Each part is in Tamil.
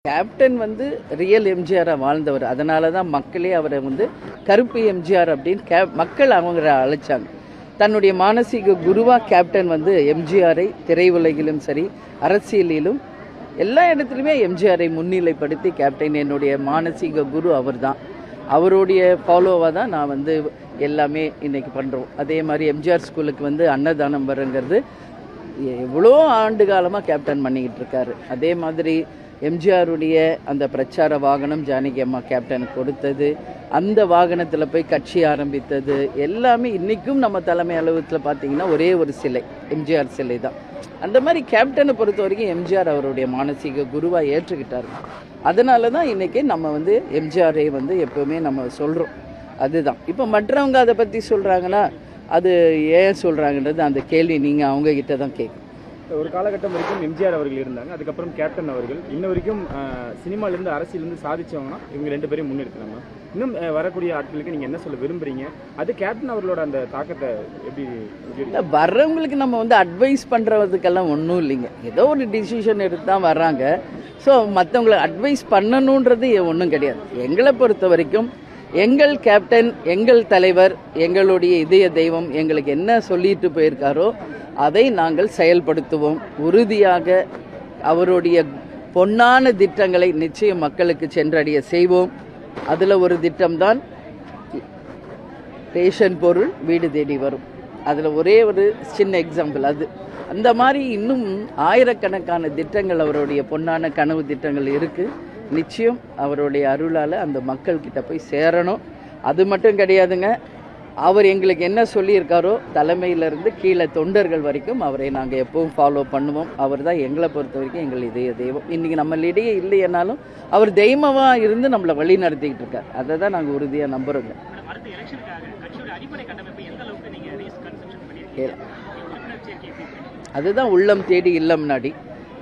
கேப்டன் வந்து ரியல் எம்ஜிஆராக வாழ்ந்தவர். அதனால தான் மக்களே அவரை வந்து கருப்பு எம்ஜிஆர் அப்படின்னு மக்கள் அவங்கள அழைச்சாங்க. தன்னுடைய மானசீக குருவாக கேப்டன் வந்து எம்ஜிஆரை திரையுலகிலும் சரி அரசியலிலும் எல்லா இடத்துலையுமே எம்ஜிஆரை முன்னிலைப்படுத்தி கேப்டன் என்னுடைய மானசீக குரு அவர் தான். அவருடைய ஃபாலோவாக தான் நான் வந்து எல்லாமே இன்றைக்கி பண்ணுறோம். அதே மாதிரி எம்ஜிஆர் ஸ்கூலுக்கு வந்து அன்னதானம் வருங்கிறது எவ்வளோ ஆண்டு காலமாக கேப்டன் பண்ணிக்கிட்டு இருக்காரு. அதே மாதிரி எம்ஜிஆருடைய அந்த பிரச்சார வாகனம் ஜானகி அம்மா கேப்டனுக்கு கொடுத்தது, அந்த வாகனத்தில் போய் கட்சி ஆரம்பித்தது எல்லாமே இன்றைக்கும் நம்ம தலைமை அலுவலகத்தில் பார்த்தீங்கன்னா ஒரே ஒரு சிலை, எம்ஜிஆர் சிலை தான். அந்த மாதிரி கேப்டனை பொறுத்த வரைக்கும் எம்ஜிஆர் அவருடைய மானசீக குருவாக ஏற்றுக்கிட்டார். அதனால தான் இன்றைக்கி நம்ம வந்து எம்ஜிஆரை வந்து எப்போவுமே நம்ம சொல்கிறோம். அதுதான் இப்போ மற்றவங்க அதை பற்றி சொல்கிறாங்கன்னா அது ஏன் சொல்கிறாங்கன்றது அந்த கேள்வி நீங்கள் அவங்கக்கிட்ட தான் கேட்கணும். ஒரு காலகட்டம் வரைக்கும் எம்ஜிஆர் அவர்கள் இருந்தாங்க, அதுக்கப்புறம் கேப்டன் அவர்கள். இன்ன வரைக்கும் சினிமாலேருந்து அரசியலேருந்து சாதிச்சவங்கன்னா இவங்க ரெண்டு பேரையும் முன்னிறுத்தினாங்க. இன்னும் வரக்கூடிய ஆட்களுக்கு நீங்கள் என்ன சொல்ல விரும்புகிறீங்க? அது கேப்டன் அவர்களோட அந்த தாக்கத்தை எப்படி வர்றவங்களுக்கு நம்ம வந்து அட்வைஸ் பண்ணுறதுக்கெல்லாம் ஒன்றும் இல்லைங்க. ஏதோ ஒரு டிசிஷன் எடுத்து தான் வர்றாங்க. ஸோ மற்றவங்களை அட்வைஸ் பண்ணணுன்றது ஒன்றும் கிடையாது. எங்களை பொறுத்த வரைக்கும் எங்கள் கேப்டன், எங்கள் தலைவர், எங்களுடைய இதய தெய்வம் எங்களுக்கு என்ன சொல்லிட்டு போயிருக்காரோ அதை நாங்கள் செயல்படுத்துவோம். உறுதியாக அவருடைய பொன்னான திட்டங்களை நிச்சயம் மக்களுக்கு சென்றடைய செய்வோம். அதில் ஒரு திட்டம்தான் ரேஷன் பொருள் வீடு தேடி வரும். அதில் ஒரே ஒரு சின்ன எக்ஸாம்பிள் அது. அந்த மாதிரி இன்னும் ஆயிரக்கணக்கான திட்டங்கள் அவருடைய பொன்னான கனவு திட்டங்கள் இருக்குது. நிச்சயம் அவருடைய அருளால் அந்த மக்கள்கிட்ட போய் சேரணும். அது மட்டும் கிடையாதுங்க, அவர் எங்களுக்கு என்ன சொல்லியிருக்காரோ தலைமையிலிருந்து கீழே தொண்டர்கள் வரைக்கும் அவரை நாங்கள் எப்பவும் ஃபாலோ பண்ணுவோம். அவர் தான் எங்களை பொறுத்த வரைக்கும் எங்கள் இதய தெய்வம். இன்றைக்கி நம்மளிடையே இல்லையனாலும் அவர் தெய்வமாக இருந்து நம்மளை வழி நடத்திக்கிட்டு இருக்கார். அதை தான் நாங்கள் உறுதியாக நம்புகிறோங்க. அதுதான் உள்ளம் தேடி இல்லம் நாடி.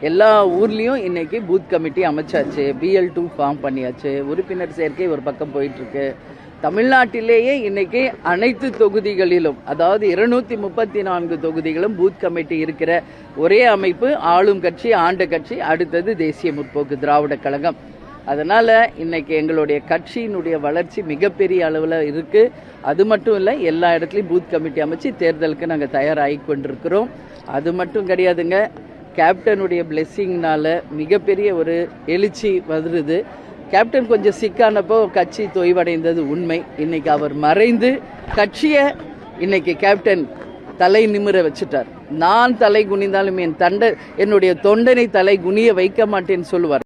எல்லா ஊர்லேயும் இன்றைக்கி பூத் கமிட்டி அமைச்சாச்சு, BL2 ஃபார்ம் பண்ணியாச்சு, உறுப்பினர் சேர்க்கை ஒரு பக்கம் போயிட்டுருக்கு. தமிழ்நாட்டிலேயே இன்றைக்கி அனைத்து தொகுதிகளிலும், அதாவது 234 தொகுதிகளும் பூத் கமிட்டி இருக்கிற ஒரே அமைப்பு ஆளும் கட்சி, ஆண்ட கட்சி, அடுத்தது தேசிய முற்போக்கு திராவிட கழகம். அதனால் இன்றைக்கி எங்களுடைய கட்சியினுடைய வளர்ச்சி மிகப்பெரிய அளவில் இருக்குது. அது மட்டும் இல்லை, எல்லா இடத்துலையும் பூத் கமிட்டி அமைச்சு தேர்தலுக்கு நாங்கள் தயாராகி கொண்டிருக்கிறோம். அது மட்டும் கிடையாதுங்க, கேப்டனுடைய பிளெஸ்ஸிங்னால மிகப்பெரிய ஒரு எழுச்சி வருது. கேப்டன் கொஞ்சம் சிக்கானப்போ கட்சி தொய்வடைந்தது உண்மை. இன்னைக்கு அவர் மறைந்து கட்சியை இன்னைக்கு கேப்டன் தலை நிமிர வச்சுட்டார். நான் தலை குனிந்தாலும் என்னுடைய தொண்டனை தலை குனிய வைக்க மாட்டேன்னு சொல்லுவார்.